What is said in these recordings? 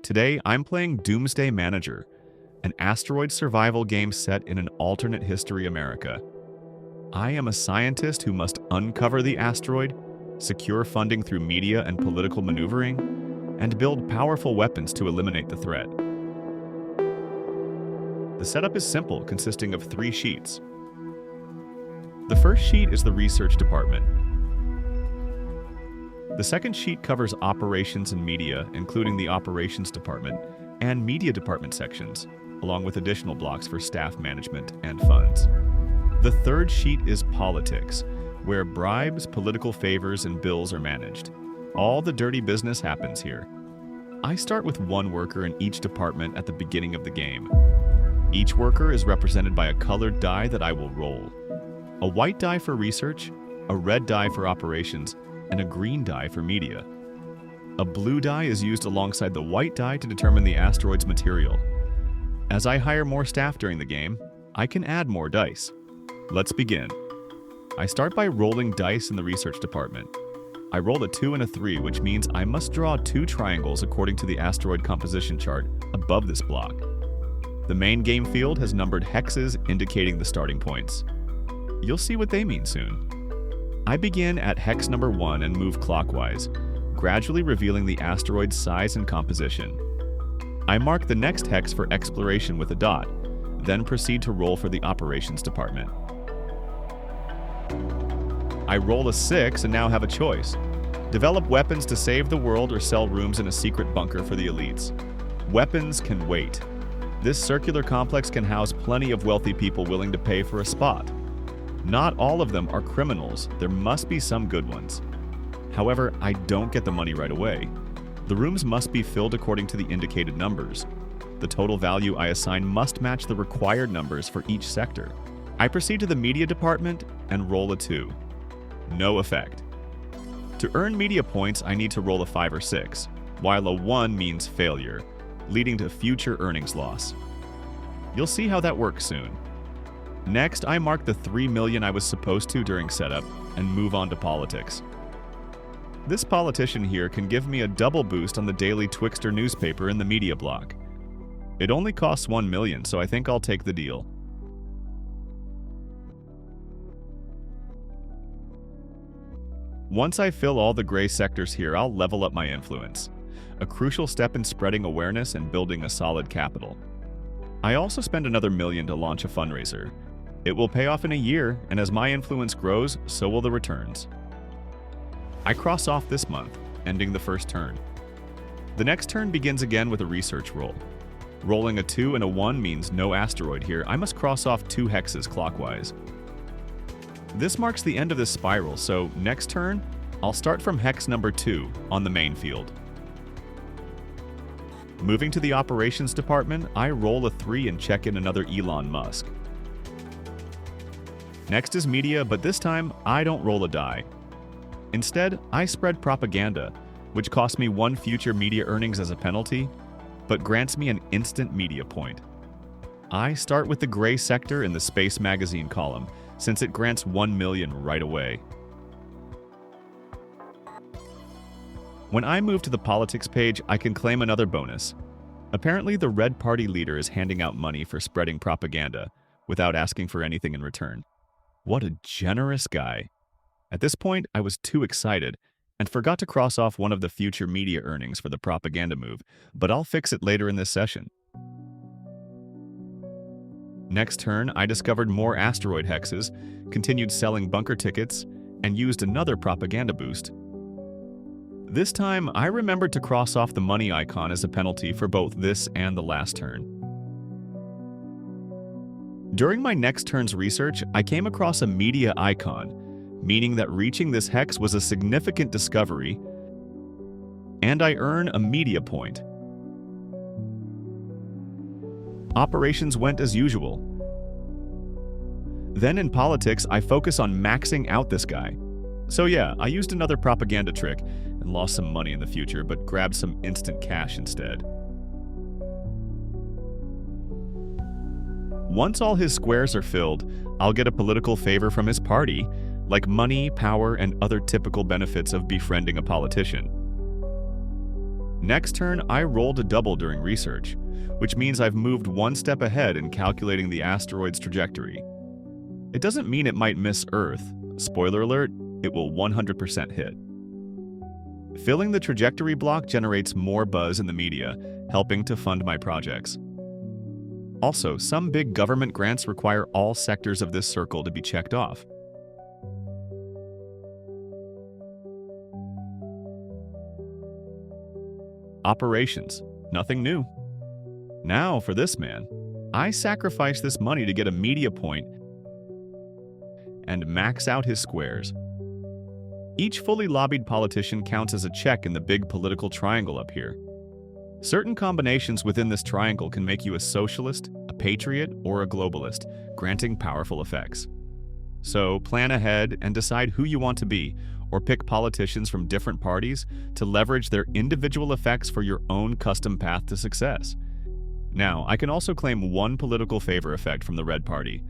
Today, I'm playing Doomsday Manager, an asteroid survival game set in an alternate history America. I am a scientist who must uncover the asteroid, secure funding through media and political maneuvering, and build powerful weapons to eliminate the threat. The setup is simple, consisting of 3 sheets. The first sheet is the research department. The second sheet covers operations and media, including the operations department and media department sections, along with additional blocks for staff management and funds. The third sheet is politics, where bribes, political favors, and bills are managed. All the dirty business happens here. I start with 1 worker in each department at the beginning of the game. Each worker is represented by a colored die that I will roll. A white die for research, a red die for operations, and a green die for media. A blue die is used alongside the white die to determine the asteroid's material. As I hire more staff during the game, I can add more dice. Let's begin. I start by rolling dice in the research department. I roll a 2 and a 3, which means I must draw 2 triangles according to the asteroid composition chart above this block. The main game field has numbered hexes indicating the starting points. You'll see what they mean soon. I begin at hex number 1 and move clockwise, gradually revealing the asteroid's size and composition. I mark the next hex for exploration with a dot, then proceed to roll for the operations department. I roll a 6 and now have a choice. Develop weapons to save the world or sell rooms in a secret bunker for the elites. Weapons can wait. This circular complex can house plenty of wealthy people willing to pay for a spot. Not all of them are criminals, there must be some good ones. However, I don't get the money right away. The rooms must be filled according to the indicated numbers. The total value I assign must match the required numbers for each sector. I proceed to the media department and roll a 2. No effect. To earn media points, I need to roll a 5 or 6, while a 1 means failure, leading to future earnings loss. You'll see how that works soon. Next, I mark the 3 million I was supposed to during setup and move on to politics. This politician here can give me a double boost on the daily Twixter newspaper in the media block. It only costs 1 million, so I think I'll take the deal. Once I fill all the gray sectors here, I'll level up my influence, a crucial step in spreading awareness and building a solid capital. I also spend another 1 million to launch a fundraiser. It will pay off in a year, and as my influence grows, so will the returns. I cross off this month, ending the first turn. The next turn begins again with a research roll. Rolling a 2 and a 1 means no asteroid here. I must cross off 2 hexes clockwise. This marks the end of this spiral, so next turn, I'll start from hex number 2 on the main field. Moving to the operations department, I roll a 3 and check in another Elon Musk. Next is media, but this time, I don't roll a die. Instead, I spread propaganda, which costs me 1 future media earnings as a penalty, but grants me an instant media point. I start with the gray sector in the Space Magazine column, since it grants 1 million right away. When I move to the politics page, I can claim another bonus. Apparently, the Red Party leader is handing out money for spreading propaganda without asking for anything in return. What a generous guy. At this point, I was too excited and forgot to cross off one of the future media earnings for the propaganda move, but I'll fix it later in this session. Next turn, I discovered more asteroid hexes, continued selling bunker tickets, and used another propaganda boost. This time, I remembered to cross off the money icon as a penalty for both this and the last turn. During my next turn's research, I came across a media icon, meaning that reaching this hex was a significant discovery, and I earn a media point. Operations went as usual. Then in politics, I focus on maxing out this guy. So yeah, I used another propaganda trick and lost some money in the future, but grabbed some instant cash instead. Once all his squares are filled, I'll get a political favor from his party, like money, power, and other typical benefits of befriending a politician. Next turn, I rolled a double during research, which means I've moved one step ahead in calculating the asteroid's trajectory. It doesn't mean it might miss Earth. Spoiler alert, it will 100% hit. Filling the trajectory block generates more buzz in the media, helping to fund my projects. Also, some big government grants require all sectors of this circle to be checked off. Operations. Nothing new. Now for this man. I sacrifice this money to get a media point and max out his squares. Each fully lobbied politician counts as a check in the big political triangle up here. Certain combinations within this triangle can make you a socialist, a patriot, or a globalist, granting powerful effects. So plan ahead and decide who you want to be, or pick politicians from different parties to leverage their individual effects for your own custom path to success. Now, I can also claim one political favor effect from the Red Party.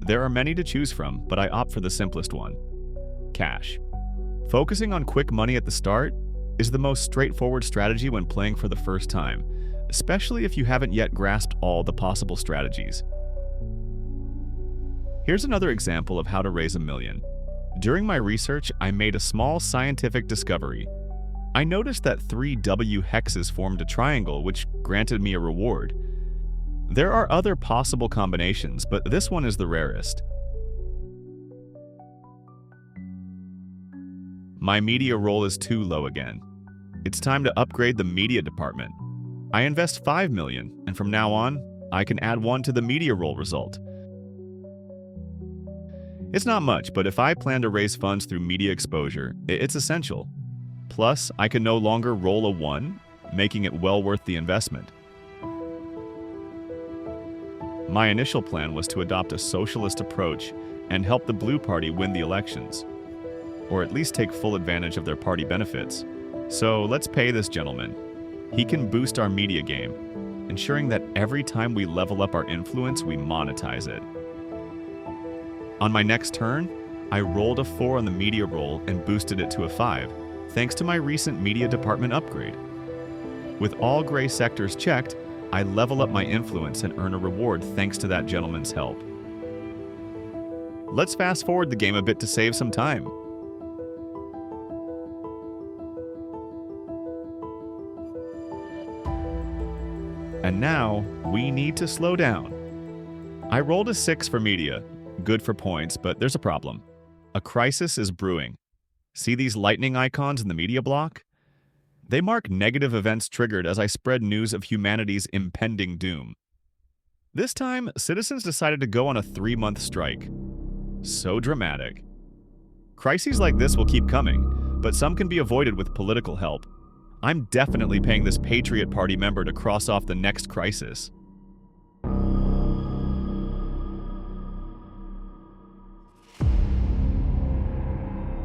There are many to choose from, but I opt for the simplest one: cash. Focusing on quick money at the start is the most straightforward strategy when playing for the first time, especially if you haven't yet grasped all the possible strategies. Here's another example of how to raise $1 million. During my research, I made a small scientific discovery. I noticed that 3 W hexes formed a triangle, which granted me a reward. There are other possible combinations, but this one is the rarest. My media roll is too low again. It's time to upgrade the media department. I invest $5 million, and from now on, I can add 1 to the media roll result. It's not much, but if I plan to raise funds through media exposure, it's essential. Plus, I can no longer roll a 1, making it well worth the investment. My initial plan was to adopt a socialist approach and help the Blue Party win the elections, or at least take full advantage of their party benefits. So let's pay this gentleman. He can boost our media game, ensuring that every time we level up our influence, we monetize it. On my next turn, I rolled a 4 on the media roll and boosted it to a 5, thanks to my recent media department upgrade. With all gray sectors checked, I level up my influence and earn a reward thanks to that gentleman's help. Let's fast forward the game a bit to save some time. And now, we need to slow down. I rolled a 6 for media. Good for points, but there's a problem. A crisis is brewing. See these lightning icons in the media block? They mark negative events triggered as I spread news of humanity's impending doom. This time, citizens decided to go on a 3-month strike. So dramatic. Crises like this will keep coming, but some can be avoided with political help. I'm definitely paying this Patriot Party member to cross off the next crisis.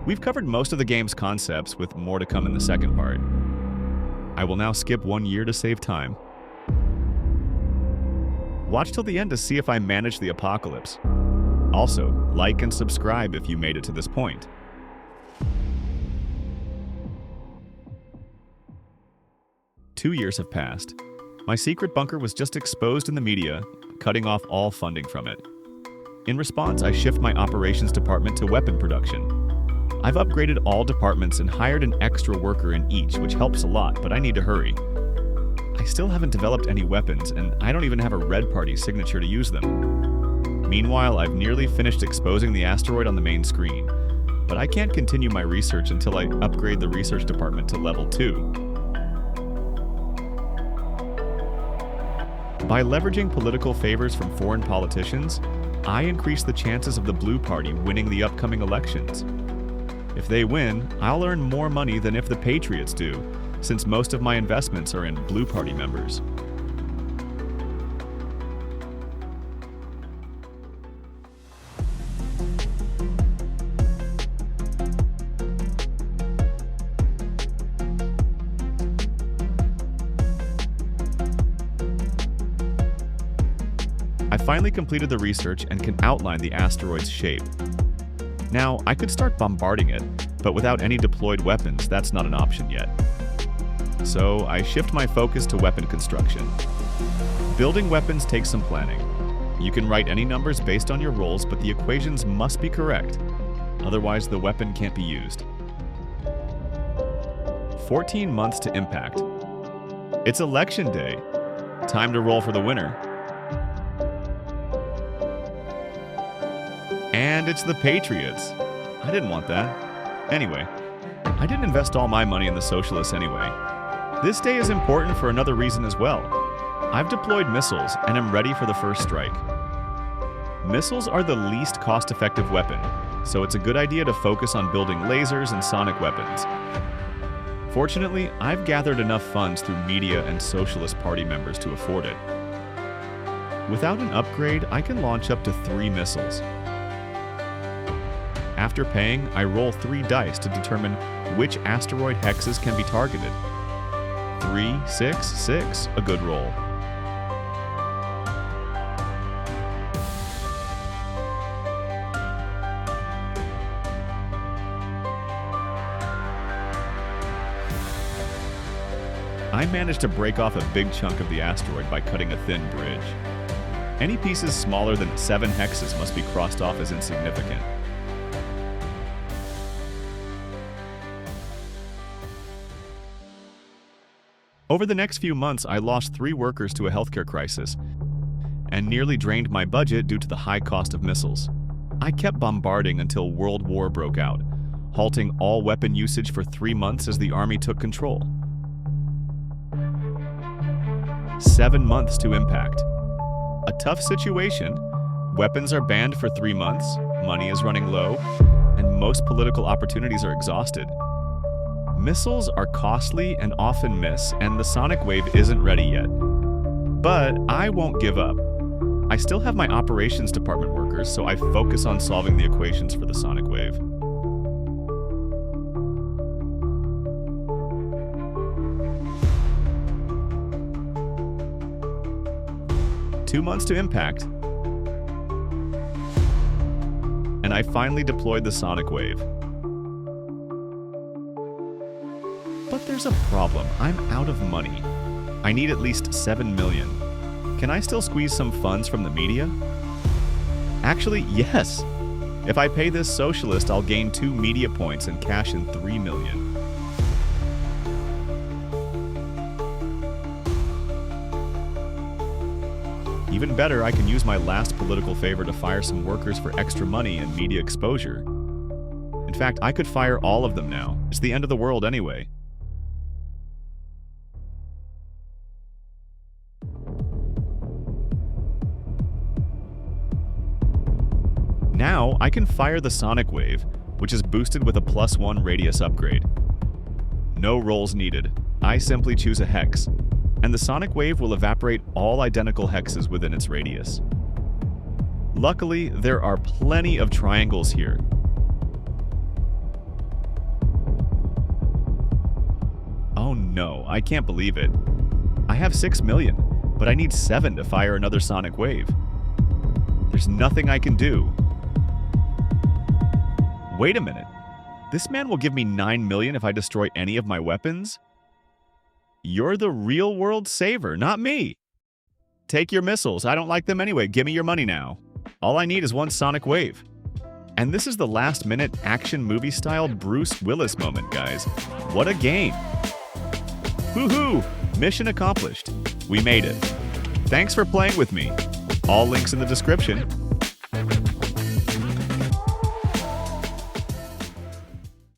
We've covered most of the game's concepts, with more to come in the second part. I will now skip 1 year to save time. Watch till the end to see if I manage the apocalypse. Also, like and subscribe if you made it to this point. Two years have passed. My secret bunker was just exposed in the media, cutting off all funding from it. In response, I shift my operations department to weapon production. I've upgraded all departments and hired an extra worker in each, which helps a lot, but I need to hurry. I still haven't developed any weapons, and I don't even have a Red Party signature to use them. Meanwhile, I've nearly finished exposing the asteroid on the main screen, but I can't continue my research until I upgrade the research department to level 2. By leveraging political favors from foreign politicians, I increase the chances of the Blue Party winning the upcoming elections. If they win, I'll earn more money than if the Patriots do, since most of my investments are in Blue Party members. I finally completed the research and can outline the asteroid's shape. Now, I could start bombarding it, but without any deployed weapons, that's not an option yet. so I shift my focus to weapon construction. Building weapons takes some planning. You can write any numbers based on your rolls, but the equations must be correct. Otherwise, the weapon can't be used. 14 months to impact. It's election day. Time to roll for the winner. And it's the Patriots. I didn't want that. Anyway, I didn't invest all my money in the Socialists anyway. This day is important for another reason as well. I've deployed missiles and am ready for the first strike. Missiles are the least cost-effective weapon, so it's a good idea to focus on building lasers and sonic weapons. Fortunately, I've gathered enough funds through media and Socialist Party members to afford it. Without an upgrade, I can launch up to 3 missiles. After paying, I roll 3 dice to determine which asteroid hexes can be targeted. 3, 6, 6, a good roll. I managed to break off a big chunk of the asteroid by cutting a thin bridge. Any pieces smaller than 7 hexes must be crossed off as insignificant. Over the next few months, I lost 3 workers to a healthcare crisis and nearly drained my budget due to the high cost of missiles. I kept bombarding until World War broke out, halting all weapon usage for 3 months as the army took control. 7 months to impact. A tough situation. Weapons are banned for 3 months, money is running low, and most political opportunities are exhausted. Missiles are costly and often miss, and the sonic wave isn't ready yet. But I won't give up. I still have my operations department workers, so I focus on solving the equations for the sonic wave. Two months to impact, and I finally deployed the sonic wave. But there's a problem. I'm out of money. I need at least 7 million. Can I still squeeze some funds from the media? Actually, yes. If I pay this socialist, I'll gain 2 media points and cash in 3 million. Even better, I can use my last political favor to fire some workers for extra money and media exposure. In fact, I could fire all of them now. It's the end of the world anyway. Now, I can fire the sonic wave, which is boosted with a +1 radius upgrade. No rolls needed. I simply choose a hex, and the sonic wave will evaporate all identical hexes within its radius. Luckily, there are plenty of triangles here. Oh no, I can't believe it. I have 6 million, but I need 7 to fire another sonic wave. There's nothing I can do. Wait a minute. This man will give me 9 million if I destroy any of my weapons? You're the real world saver, not me. Take your missiles. I don't like them anyway. Give me your money now. All I need is 1 sonic wave. And this is the last-minute action movie-style Bruce Willis moment, guys. What a game. Woohoo! Mission accomplished. We made it. Thanks for playing with me. All links in the description.